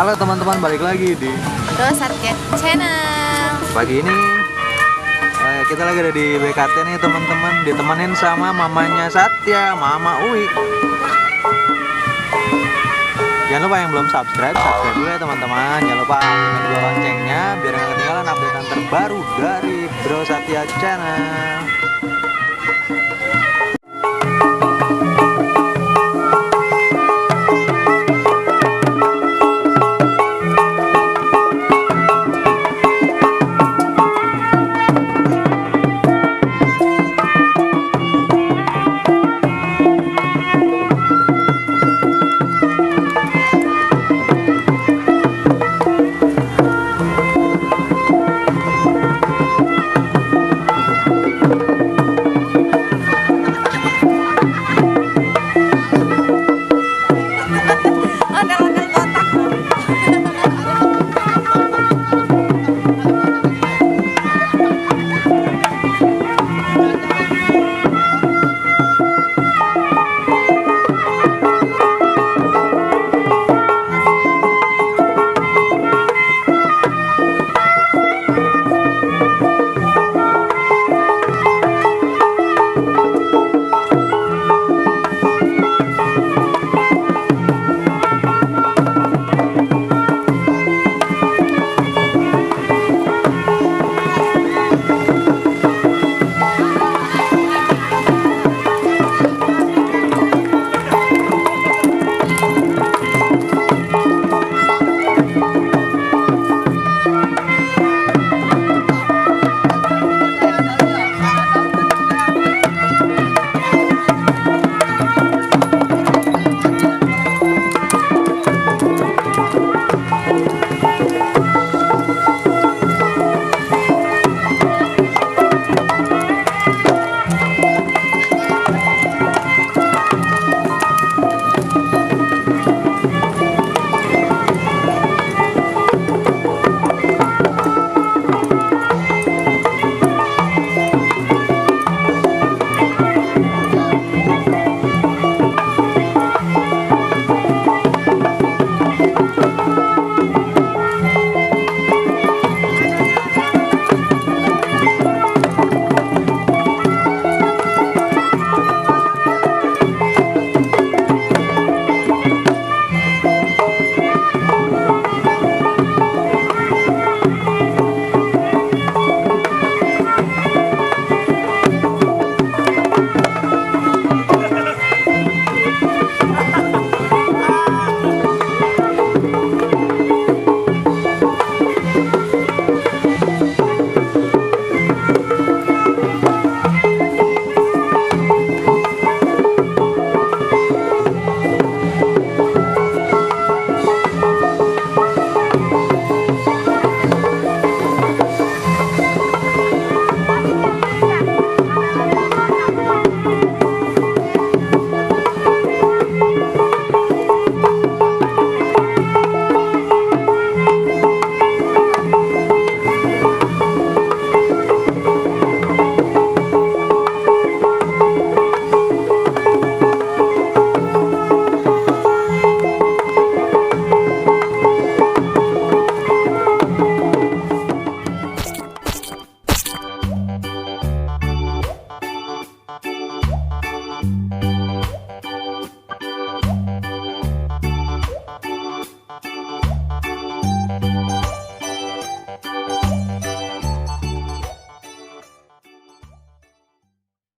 Halo teman-teman, balik lagi di Bro Satya Channel. pagi ini. Kita lagi ada di BKT nih teman-teman, ditemenin sama mamanya Satya, Mama Uwi. Jangan lupa yang belum subscribe dulu ya teman-teman. Jangan lupa aktifkan juga loncengnya biar nggak ketinggalan updatean terbaru dari Bro Satya Channel.